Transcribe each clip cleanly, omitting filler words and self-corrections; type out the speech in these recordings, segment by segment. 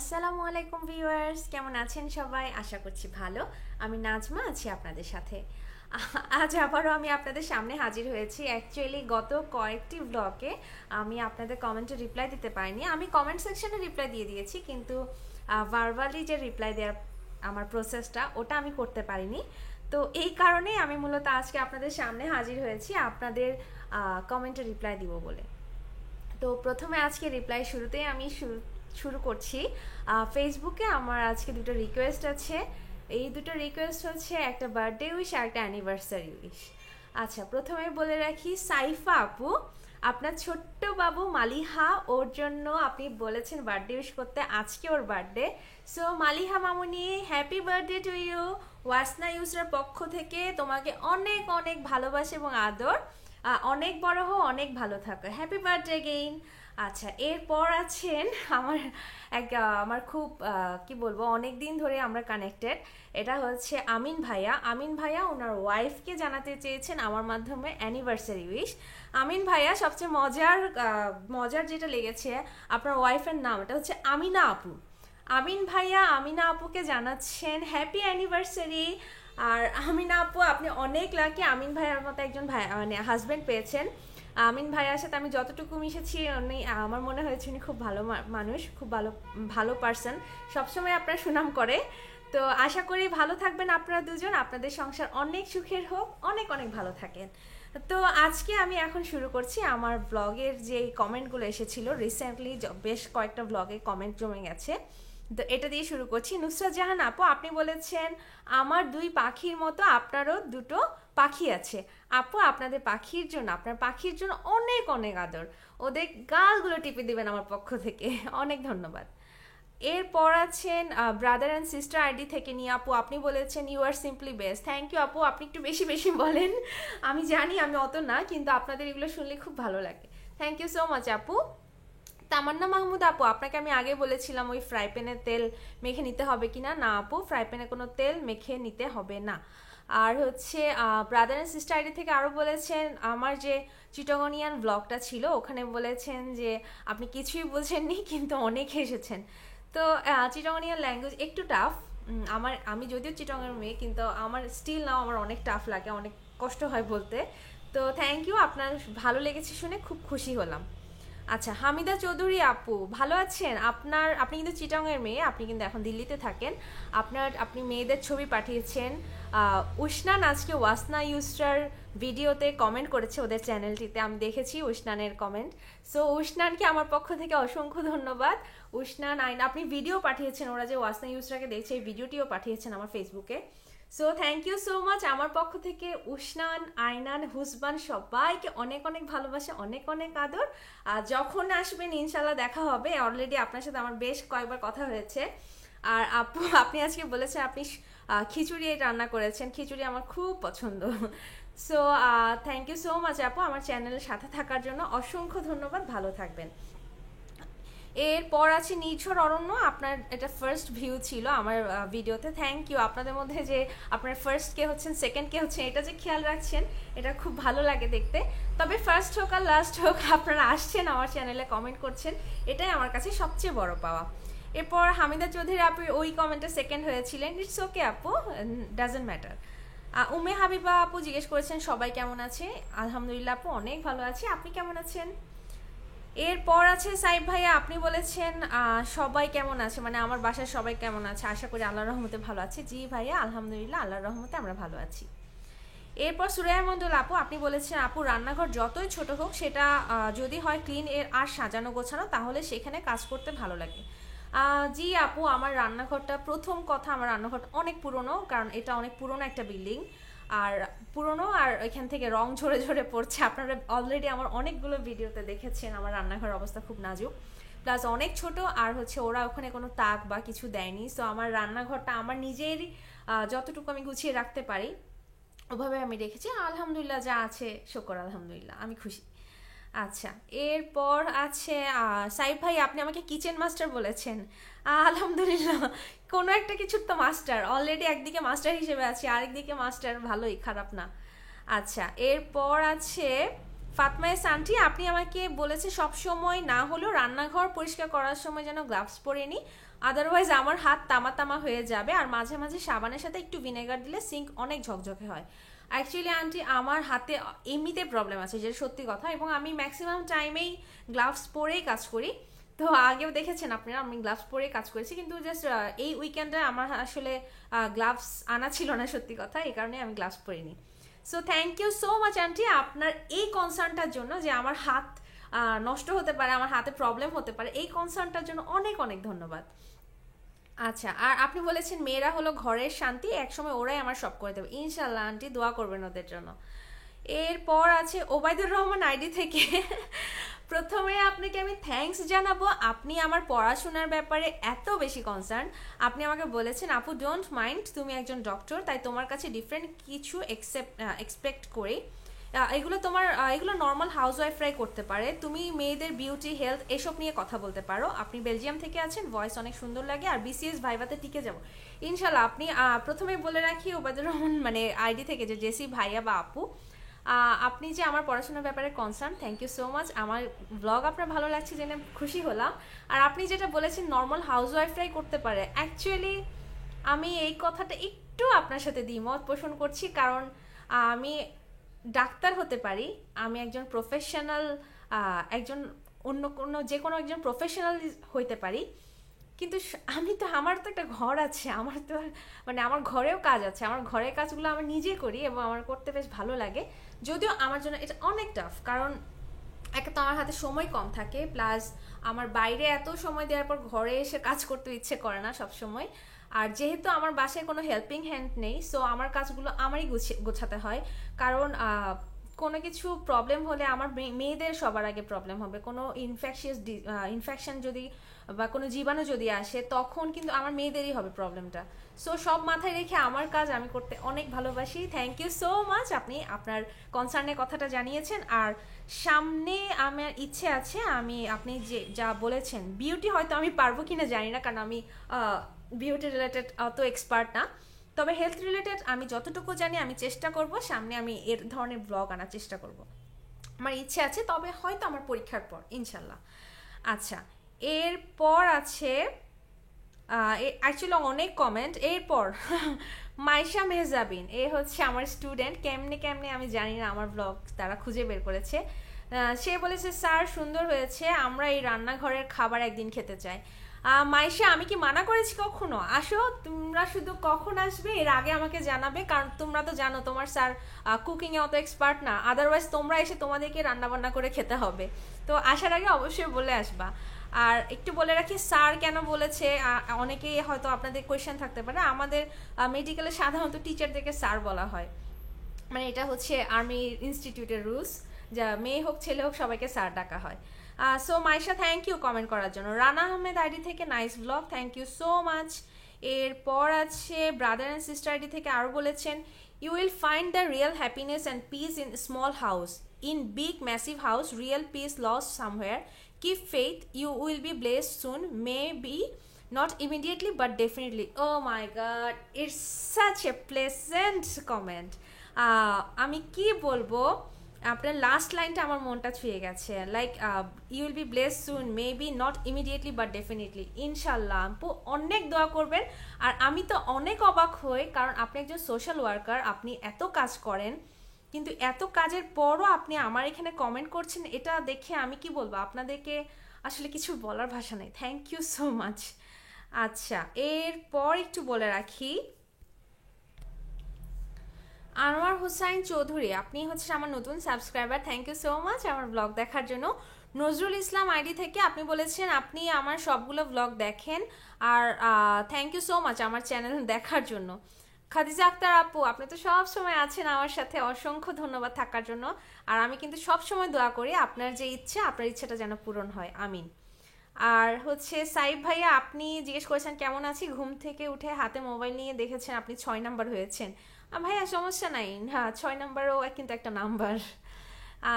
আসসালামু আলাইকুম ভিউয়ার্স, কেমন আছেন সবাই? আশা করছি ভালো। আমি নাজমা আছি আপনাদের সাথে। আজ আবারও আমি আপনাদের সামনে হাজির হয়েছি। অ্যাকচুয়ালি গত কয়েকটি ব্লগে আমি আপনাদের কমেন্টে রিপ্লাই দিতে পারিনি। আমি কমেন্ট সেকশনে রিপ্লাই দিয়ে দিয়েছি, কিন্তু ভার্বালি যে রিপ্লাই দেওয়ার আমার প্রসেসটা ওটা আমি করতে পারিনি। তো এই কারণেই আমি মূলত আজকে আপনাদের সামনে হাজির হয়েছি আপনাদের কমেন্টে রিপ্লাই দিব বলে। তো প্রথমে আজকে রিপ্লাই শুরুতেই আমি শুরু করছি। ফেসবুকে আমার আজকে দুটো রিকোয়েস্ট আছে। এই দুটো রিকোয়েস্ট হচ্ছে একটা বার্থডে উইশ আর একটা অ্যানিভার্সারি উইশ। আচ্ছা, প্রথমে বলে রাখি, সাইফা আপু, আপনার ছোট্ট বাবু মালিহা, ওর জন্য আপনি বলেছেন বার্থডে উইশ করতে। আজকে ওর বার্থডে। সো মালিহা মামুনি, happy birthday to you. Wasna ইউসরার পক্ষ থেকে তোমাকে অনেক অনেক ভালোবাসা এবং আদর। অনেক বড় হও, অনেক ভালো থাকো। Happy birthday gain. আচ্ছা, এরপর আছেন আমার আমার খুব কি বলবো, অনেক দিন ধরে আমরা কানেক্টেড। এটা হচ্ছে আমিন ভাইয়া। আমিন ভাইয়া ওনার ওয়াইফকে জানাতে চেয়েছেন আমার মাধ্যমে অ্যানিভার্সারি উইশ। আমিন ভাইয়া, সবচেয়ে মজার যেটা লেগেছে, আপনার ওয়াইফের নাম এটা হচ্ছে আমিনা আপু। আমিন ভাইয়া আমিনা আপুকে জানাচ্ছেন হ্যাপি অ্যানিভার্সারি। আর আমিনা আপু, আপনি অনেক লাকি। আমিন ভাইয়ার মতো একজন ভাই মানে হাজব্যান্ড পেয়েছেন। আমিন ভাইয়ার সাথে আমি যতটুকু মিশেছি উনি, আমার মনে হয়েছে উনি খুব ভালো মানুষ, খুব ভালো ভালো পার্সন, সবসময় আপনার সুনাম করে। তো আশা করি ভালো থাকবেন আপনারা দুজন, আপনাদের সংসার অনেক সুখের হোক, অনেক অনেক ভালো থাকেন। তো আজকে আমি এখন শুরু করছি আমার ব্লগের যে কমেন্টগুলো এসেছিল রিসেন্টলি, বেশ কয়েকটা ব্লগে কমেন্ট জমে গেছে। তো এটা দিয়ে শুরু করছি। নুসরাত জাহান আপু, আপনি বলেছেন আমার দুই পাখির মতো আপনারও দুটো পাখি আছে। আপু, আপনাদের পাখির জন্য, আপনার পাখির জন্য অনেক অনেক আদর। ওদের গালগুলো টিপে দিবেন আমার পক্ষ থেকে। অনেক ধন্যবাদ। এরপর আছেন ব্রাদার অ্যান্ড সিস্টার আইডি থেকে নিয়ে আপু, আপনি বলেছেন you are simply best. Thank you আপু, আপনি একটু বেশি বেশি বলেন। আমি জানি আমি অত না, কিন্তু আপনাদের এগুলো শুনলে খুব ভালো লাগে। থ্যাংক ইউ সো মাচ আপু। তামান্না মাহমুদ আপু, আপনাকে আমি আগে বলেছিলাম ওই ফ্রাই প্যানে তেল মেখে নিতে হবে কিনা। না আপু, ফ্রাই প্যানে কোনো তেল মেখে নিতে হবে না। আর হচ্ছে ব্রাদার অ্যান্ড সিস্টার আইডি থেকে আরও বলেছেন, আমার যে চিটাগনিয়ান ব্লগটা ছিল ওখানে বলেছেন যে আপনি কিছুই বোঝেননি কিন্তু অনেক হেসেছেন। তো চিটাগনিয়ান ল্যাঙ্গুয়েজ একটু টাফ। আমি যদিও চিটাগনের মেয়ে, কিন্তু আমার স্টিল নাও আমার অনেক টাফ লাগে, অনেক কষ্ট হয় বলতে। তো থ্যাংক ইউ, আপনার ভালো লেগেছে শুনে খুব খুশি হলাম। আচ্ছা, হামিদা চৌধুরী আপু, ভালো আছেন? আপনি কিন্তু চিটাংয়ের মেয়ে, আপনি কিন্তু এখন দিল্লিতে থাকেন। আপনি মেয়েদের ছবি পাঠিয়েছেন। উসনান আজকে ওয়াসনা ইউসরার ভিডিওতে কমেন্ট করেছে ওদের চ্যানেলটিতে, আমি দেখেছি উসনানের কমেন্ট। সো উসনানকে আমার পক্ষ থেকে অসংখ্য ধন্যবাদ। উসনান আইন, আপনি ভিডিও পাঠিয়েছেন, ওরা যে ওয়াসনা ইউসরাকে দেখছে এই ভিডিওটিও পাঠিয়েছেন আমার ফেসবুকে। So thank you so much. আমার পক্ষ থেকে উসনান, আইনান, হুসবান সবাইকে অনেক অনেক ভালোবাসা, অনেক অনেক আদর। আর যখন আসবেন ইনশাল্লাহ দেখা হবে। অলরেডি আপনার সাথে আমার বেশ কয়েকবার কথা হয়েছে। আর আপু, আপনি আজকে বলেছেন আপনি খিচুড়ি রান্না করেছেন। খিচুড়ি আমার খুব পছন্দ। So thank you so much আপু, আমার চ্যানেলের সাথে থাকার জন্য অসংখ্য ধন্যবাদ। ভালো থাকবেন। এরপর আছে নিঝর অরণ্য, আপনার এটা ফার্স্ট ভিউ ছিল আমার ভিডিওতে। Thank you. আপনাদের মধ্যে যে আপনার ফার্স্ট কে হচ্ছেন, সেকেন্ড কে হচ্ছেন, এটা যে খেয়াল রাখছেন, এটা খুব ভালো লাগে দেখতে। তবে ফার্স্ট হোক আর লাস্ট হোক, আপনারা আসছেন আমার চ্যানেলে কমেন্ট করছেন, এটাই আমার কাছে সবচেয়ে বড় পাওয়া। এরপর হামিদা চৌধুরী আপু ওই কমেন্টে সেকেন্ড হয়েছিলেন। ইটস ওকে আপু, ডাজন্ট ম্যাটার। উমে হাবিবা আপু জিজ্ঞেস করেছেন সবাই কেমন আছে। আলহামদুলিল্লাহ আপু, অনেক ভালো আছি। আপনি কেমন আছেন? এরপর আছে সাইব ভাইয়া, আপনি বলেছেন সবাই কেমন আছে, মানে আমার বাসার সবাই কেমন আছে। আশা করি আল্লাহর রহমতে ভালো আছে। জি ভাইয়া, আলহামদুলিল্লাহ, আল্লাহর রহমতে আমরা ভালো আছি। এরপর সুরাইয়া মন্ডল আপু, আপনি বলেছেন আপু রান্নাঘর যতই ছোট হোক সেটা যদি হয় ক্লিন এর আর সাজানো গোছানো, তাহলে সেখানে কাজ করতে ভালো লাগে। জি আপু, আমার রান্নাঘরটা, প্রথম কথা আমার রান্নাঘরটা অনেক পুরনো, কারণ এটা অনেক পুরনো একটা বিল্ডিং। আর পুরনো, আর এখান থেকে রং ঝরে ঝরে পড়ছে। আপনারা অলরেডি আমার অনেকগুলো ভিডিওতে দেখেছেন আমার রান্নাঘর অবস্থা খুব নাজুক, প্লাস অনেক ছোট। আর হচ্ছে ওরা ওখানে কোনো তাক বা কিছু দেয়নি। সো আমার রান্নাঘরটা আমার নিজেরই যতটুকু আমি গুছিয়ে রাখতে পারি ওভাবে আমি রেখেছি। আলহামদুলিল্লাহ, যা আছে শুকর আলহামদুলিল্লাহ, আমি খুশি। আচ্ছা, এরপর আছে সাইফ ভাই, আপনি আমাকে কিচেন মাস্টার বলেছেন। আলহামদুলিল্লাহ, কোনো একটা কিছুর তো মাস্টার, অলরেডি একদিকে মাস্টার হিসেবে আছি, আরেকদিকে মাস্টার, ভালোই, খারাপ না। আচ্ছা, এরপর আছে ফাতমায়েস আন্টি আপনি আমাকে বলেছে সব সময় না হলেও রান্নাঘর পরিষ্কার করার সময় যেন গ্লাভস পরে নিই, আদারওয়াইজ আমার হাত তামা তামা হয়ে যাবে, আর মাঝে মাঝে সাবানের সাথে একটু ভিনেগার দিলে সিঙ্ক অনেক ঝকঝকে হয়। অ্যাকচুয়ালি আন্টি আমার হাতে এমনিতে প্রবলেম আছে, যেটা সত্যি কথা, এবং আমি ম্যাক্সিমাম টাইমেই গ্লাভস পরেই কাজ করি। তো আগেও দেখেছেন আপনারা আমি গ্লাভস পরে কাজ করেছি, কিন্তু জাস্ট এই উইকেন্ডে আমার আসলে গ্লাভস আনা ছিল না, সত্যি কথা, এই কারণে আমি গ্লাভস পরিনি। So thank you so much aunty আপনার এই কনসার্নটার জন্য, যে আমার হাত নষ্ট হতে পারে, আমার হাতে প্রবলেম হতে পারে, এই কনসার্নটার জন্য অনেক অনেক ধন্যবাদ। আচ্ছা, আর আপনি বলেছেন মেয়েরা হলো ঘরের শান্তি, একসময় ওরাই আমার সব করে দেবে, ইনশাল্লাহ আন্টি দোয়া করবেন ওদের জন্য। এরপর আছে ওবায়দুর রহমান আইডি থেকে প্রথমে আপনাকে আমি থ্যাঙ্কস জানাবো, আপনি আমার পড়াশোনার ব্যাপারে এত বেশি কনসার্ন। আপনি আমাকে বলেছেন আপু ডোন্ট মাইন্ড, তুমি একজন ডক্টর, তাই তোমার কাছে ডিফারেন্ট কিছু এক্সপেক্ট করি, এগুলো নর্মাল হাউসওয়াইফরাই করতে পারে, তুমি মেয়েদের বিউটি হেলথ এসব নিয়ে কথা বলতে পারো, আপনি বেলজিয়াম থেকে আছেন, ভয়েস অনেক সুন্দর লাগে, আর বিসিএস ভাইভাতে টিকে যাবো ইনশাল্লাহ। আপনি প্রথমেই বলে রাখি ওবায়দুর রহমান মানে আইডি থেকে, যে জেসি ভাইয়া বা আপু, আপনি যে আমার পড়াশোনার ব্যাপারে concern, thank you so much, আমার ব্লগ আপনার ভালো লাগছে জেনে খুশি হলাম। আর আপনি যেটা বলেছেন নর্মাল হাউসওয়াইফরাই করতে পারে, অ্যাকচুয়ালি আমি এই কথাটা একটু আপনার সাথে দ্বিমত পোষণ করছি, কারণ আমি ডাক্তার হতে পারি, আমি একজন প্রফেশনাল, একজন অন্য কোনো যে কোনো একজন প্রফেশনাল হইতে পারি, কিন্তু আমার তো একটা ঘর আছে, আমার তো মানে আমার ঘরেও কাজ আছে, আমার ঘরের কাজগুলো আমি নিজে করি এবং আমার করতে বেশ ভালো লাগে, যদিও আমার জন্য এটা অনেক টাফ, কারণ একটা তো আমার হাতে সময় কম থাকে, প্লাস আমার বাইরে এত সময় দেওয়ার পর ঘরে এসে কাজ করতে ইচ্ছে করে না সব সময়, আর যেহেতু আমার বাসায় কোনো হেল্পিং হ্যান্ড নেই, সো আমার কাজগুলো আমারই গোছাতে হয়, কারণ কোনো কিছু প্রবলেম হলে আমার মেয়েদের সবার আগে প্রবলেম হবে, কোনো ইনফেকশন যদি বা কোনো জীবাণু যদি আসে তখন কিন্তু আমার মেয়েদেরই হবে প্রবলেমটা। সো সব মাথায় রেখে আমার কাজ আমি করতে অনেক ভালোবাসি। থ্যাংক ইউ সো মাচ, আপনি আপনার কনসার্নের কথাটা জানিয়েছেন। আর সামনে আমার ইচ্ছে আছে, আপনি যে যা বলেছেন বিউটি হয়তো আমি পারবো কিনা জানি না, কারণ আমি বিউটি রিলেটেড অত এক্সপার্ট না, তবে হেলথ রিলেটেড আমি যতটুকু জানি আমি চেষ্টা করব, সামনে আমি এর ধরনের ব্লগ আনার চেষ্টা করব, আমার ইচ্ছে আছে, তবে হয়তো আমার পরীক্ষার পর ইনশাল্লাহ। আচ্ছা, এরপর আছে অ্যাকচুয়ালি অনেক কমেন্ট, এরপর মাইশা মেহজাবিন, এ হচ্ছে আমার স্টুডেন্ট, কেমনে কেমনে আমি জানি না, আমার ব্লগ তারা খুঁজে বের করেছে, সে বলেছে স্যার সুন্দর হয়েছে, আমরা এই রান্নাঘরের খাবার একদিন খেতে চাই। মাইশা আমি কি মানা করেছি কখনো? আসো, তোমরা শুধু কখন আসবে এর আগে আমাকে জানাবে, কারণ তোমরা তো জানো তোমার স্যার কুকিংয়ে অত এক্সপার্ট না, আদারওয়াইজ তোমরা এসে তোমাদেরকে রান্নাবান্না করে খেতে হবে, তো আসার আগে অবশ্যই বলে আসবা। আর একটু বলে রাখি স্যার কেন বলেছে, অনেকেই হয়তো আপনাদের কোয়েশ্চেন থাকতে পারে, আমাদের মেডিকেলে সাধারণত টিচারদেরকে স্যার বলা হয়, মানে এটা হচ্ছে আর্মি ইনস্টিটিউটের রুলস, যা মেয়ে হোক ছেলে হোক সবাইকে স্যার ডাকা হয়। So Maisha thank you comment করার জন্য। রানা আহমেদ আইডি থেকে nice blog, thank you so much. এরপর আছে ব্রাদার অ্যান্ড সিস্টার আইডি থেকে আরও বলেছেন, you will find the real happiness and peace in small house, in big massive house real peace lies somewhere, keep faith, you will be blessed soon, maybe not immediately but definitely. Oh my god, it's such a pleasant comment. আমি কি বলবো, আপনার last লাইনটা আমার মনটা ছুঁয়ে গেছে, like you will be blessed soon, maybe not immediately but definitely, ইনশাল্লাহ আপু অনেক দোয়া করবেন। আর আমি তো অনেক অবাক হই, কারণ আপনি একজন সোশ্যাল ওয়ার্কার, আপনি এত কাজ করেন, কিন্তু এত কাজের পরও আপনি আমার এখানে কমেন্ট করছেন, এটা দেখে আমি কি বলবো, আপনাদেরকে আসলে কিছু বলার ভাষা নেই, থ্যাংক ইউ সো মাচ। আচ্ছা, এরপর একটু বলে রাখি, আনোয়ার হোসাইন চৌধুরী আপনি হচ্ছে আমার নতুন subscriber, thank you so much আমার ব্লগ দেখার জন্য। নজরুল ইসলাম আইডি থেকে আপনি বলেছেন আপনি আমার সবগুলো ব্লগ দেখেন, আর থ্যাংক ইউ সো মাচ আমার চ্যানেল দেখার জন্য। খাদিজা আক্তার আপু আপনি তো সব সময় আছেন আমার সাথে, অসংখ্য ধন্যবাদ থাকার জন্য। আর আমি কিন্তু সব সময় দোয়া করি আপনার যে ইচ্ছা, আপনার ইচ্ছাটা যেন পূরণ হয়, আমিন। আর হচ্ছে সাইব ভাইয়া আপনি জিজ্ঞেস করেছেন কেমন আছি, ঘুম থেকে উঠে হাতে মোবাইল নিয়ে দেখেছেন আপনি 6 নাম্বার হয়েছেন। ভাইয়া সমস্যা নাই, হ্যাঁ 6 নাম্বারও কিন্তু একটা নাম্বার।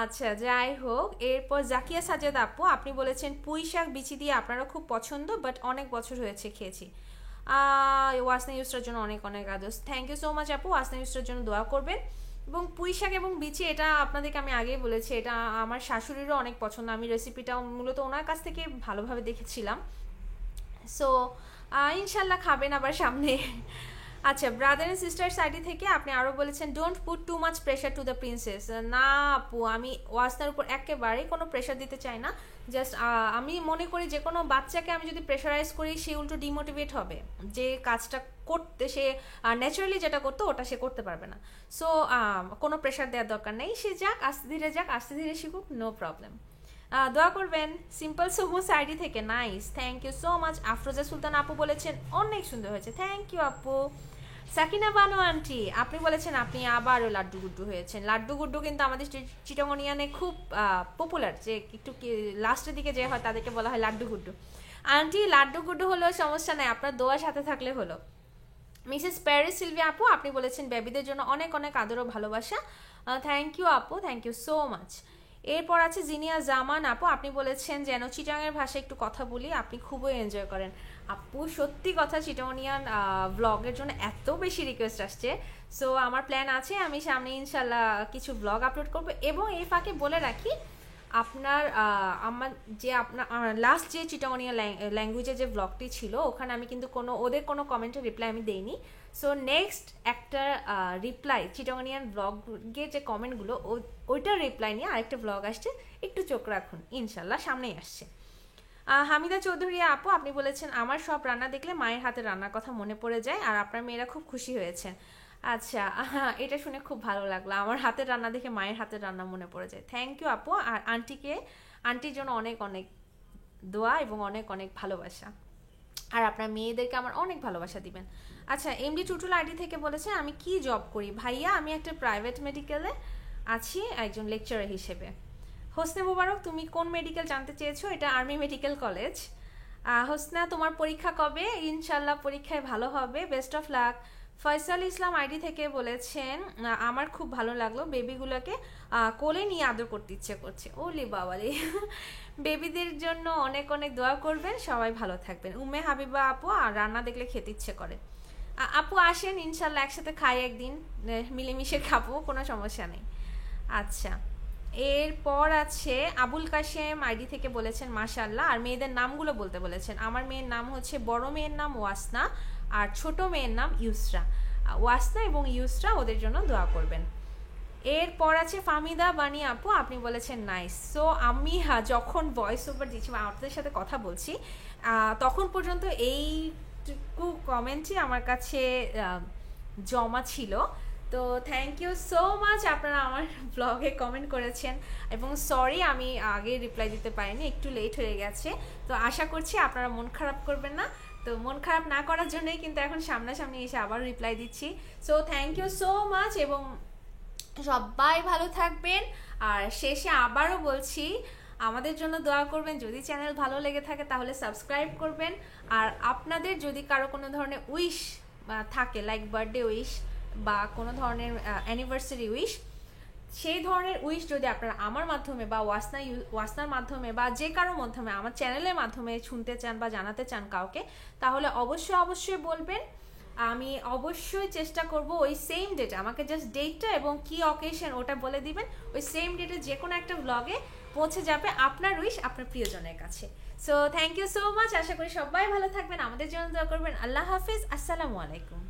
আচ্ছা যাই হোক, এরপর জাকিয়া সাজেদ আপু আপনি বলেছেন পুঁই শাক বিচি দিয়ে আপনারও খুব পছন্দ, বাট অনেক বছর হয়েছে খেয়েছি। ওয়াসনা ইউসটার জন্য অনেক অনেক আদর্শ, থ্যাংক ইউ সো মাচ আপু, ওয়াসনা ইউসটার জন্য দোয়া করবেন। এবং পুঁই শাক এবং বিচি এটা আপনাদেরকে আমি আগেই বলেছি, এটা আমার শাশুড়িরও অনেক পছন্দ, আমি রেসিপিটা মূলত ওনার কাছ থেকে ভালোভাবে দেখেছিলাম। সো ইনশাল্লাহ খাবেন আবার সামনে। আচ্ছা, ব্রাদার অ্যান্ড সিস্টার সাইডে থেকে আপনি আরও বলেছেন don't put too much pressure to the princess. না আপু, আমি ওয়াসনার উপর একেবারেই কোনো প্রেশার দিতে চাই না। জাস্ট আমি মনে করি যে কোনো বাচ্চাকে আমি যদি প্রেশারাইজ করি সে উল্টো ডিমোটিভেট হবে, যে কাজটা করতে সে ন্যাচারালি যেটা করতো ওটা সে করতে পারবে না। সো কোনো প্রেশার দেওয়ার দরকার নেই, সে যাক, আস্তে ধীরে শিখুক, নো প্রবলেম। দোয়া করবেন। সিম্পল সোমোস আইডি থেকে, nice, thank you so much. Afroza Sultan আপু বলেছেন অনেক সুন্দর হয়েছে, থ্যাংক ইউ আপু। সাকিনা বানু আন্টি আপনি বলেছেন আপনি আবারও লাড্ডু গুড্ডু হয়েছেন। লাড্ডু গুড্ডু কিন্তু আমাদের চিটাগনিয়ানে খুব পপুলার, যে একটু লাস্টের দিকে যে হয় তাদেরকে বলা হয় লাড্ডু গুড্ডু। আন্টি লাড্ডু গুড্ডু হলেও সমস্যা নাই, আপনার দোয়া সাথে থাকলে হলো। মিসেস প্যারিস সিলভিয়া আপু আপনি বলেছেন বেবিদের জন্য অনেক অনেক আদর ও ভালোবাসা, থ্যাংক ইউ আপু, থ্যাংক ইউ সো মাচ। এরপর আছে জিনিয়া জামান আপু আপনি বলেছেন যেন চিটাঙের ভাষায় একটু কথা বলি, আপনি খুবই এনজয় করেন। আপু সত্যি কথা, চিটাগনিয়ান ব্লগের জন্য এত বেশি রিকোয়েস্ট আসছে, সো আমার প্ল্যান আছে আমি সামনে ইনশাল্লাহ কিছু ব্লগ আপলোড করবো। এবং এই ফাঁকে বলে রাখি, আপনার আমার যে আপনার লাস্ট যে চিটাগনিয়া ল্যাঙ্গুয়েজের যে ব্লগটি ছিল ওখানে আমি কিন্তু ওদের কোনো কমেন্টের রিপ্লাই আমি দেইনি। সো নেক্সট একটা রিপ্লাই চিটাগনিয়ান ব্লগে যে কমেন্টগুলো ওইটার রিপ্লাই নিয়ে আরেকটা ব্লগ আসছে, একটু চোখ রাখুন, ইনশাল্লাহ সামনেই আসছে। হামিদা চৌধুরী আপু আপনি বলেছেন আমার সব রান্না দেখলে মায়ের হাতের রান্নার কথা মনে পড়ে যায়, আর আপনার মেয়েরা খুব খুশি হয়েছেন। আচ্ছা, এটা শুনে খুব ভালো লাগলো, আমার হাতের রান্না দেখে মায়ের হাতের রান্না মনে পড়ে যায়, থ্যাংক ইউ আপু। আর আন্টির জন্য অনেক অনেক দোয়া এবং অনেক অনেক ভালোবাসা, আর আপনার মেয়েদেরকে আমার অনেক ভালোবাসা দিবেন। আচ্ছা, এমডি টুটুল আইডি থেকে বলেছে আমি কি জব করি ভাইয়া, আমি একটা প্রাইভেট মেডিকেলে আছি একজন লেকচারার হিসেবে। হোসনে মুবারক তুমি কোন মেডিকেল জানতে চেয়েছো, এটা আর্মি মেডিকেল কলেজ। হোসনা তোমার পরীক্ষা কবে? ইনশাল্লাহ পরীক্ষায় ভালো হবে, best of luck. Faisal Islam ID থেকে বলেছেন আমার খুব ভালো লাগলো, বেবিগুলোকে কোলে নিয়ে আদর করতে ইচ্ছে করছে। ওলি বাবালি, বেবিদের জন্য অনেক অনেক দোয়া করবেন, সবাই ভালো থাকবেন। উম্মে হাবিবা আপু আর রান্না দেখলে খেতে ইচ্ছে করে। আপু আসেন ইনশাল্লাহ একসাথে খাই একদিন, মিলেমিশে খাবো, কোনো সমস্যা নেই। আচ্ছা, এরপর আছে আবুল কাশেম আইডি থেকে বলেছেন মাশাআল্লাহ, আর মেয়েদের নামগুলো বলতে বলেছেন। আমার মেয়ের নাম হচ্ছে, বড় মেয়ের নাম ওয়াসনা আর ছোট মেয়ের নাম ইউসরা। ওয়াসনা এবং ইউসরা ওদের জন্য দোয়া করবেন। এরপর আছে ফাহমিদা বানি আপু আপনি বলেছেন নাইস। সো আমি যখন ভয়েস ওভার দিচ্ছি বা আপনাদের সাথে কথা বলছি তখন পর্যন্ত এইটুকু কমেন্টই আমার কাছে জমা ছিল। তো থ্যাংক ইউ সো মাচ, আপনারা আমার ব্লগে কমেন্ট করেছেন, এবং সরি আমি আগে রিপ্লাই দিতে পারিনি, একটু লেট হয়ে গেছে। তো আশা করছি আপনারা মন খারাপ করবেন না, তো মন খারাপ না করার জন্যই কিন্তু এখন সামনাসামনি এসে আবার রিপ্লাই দিচ্ছি। So thank you so much, এবং সবাই ভালো থাকবেন। আর শেষে আবারও বলছি আমাদের জন্য দোয়া করবেন, যদি চ্যানেল ভালো লেগে থাকে তাহলে সাবস্ক্রাইব করবেন। আর আপনাদের যদি কারো কোনো ধরনের উইশ থাকে, লাইক বার্থডে উইশ বা কোনো ধরনের অ্যানিভার্সারি উইশ, সেই ধরনের উইশ যদি আপনারা আমার মাধ্যমে বা ওয়াসনার মাধ্যমে বা যে কারো মাধ্যমে আমার চ্যানেলের মাধ্যমে শুনতে চান বা জানাতে চান কাউকে, তাহলে অবশ্যই বলবেন। আমি অবশ্যই চেষ্টা করব ওই সেম ডেটে, আমাকে জাস্ট ডেটটা এবং কি অকেশন ওটা বলে দিবেন, ওই সেম ডেটে যে কোনো একটা ব্লগে পৌঁছে যাবে আপনার উইশ আপনার প্রিয়জনের কাছে। So thank you so much, আশা করি সবাই ভালো থাকবেন, আমাদের জন্য দোয়া করবেন। আল্লাহ হাফিজ, আসসালামু আলাইকুম।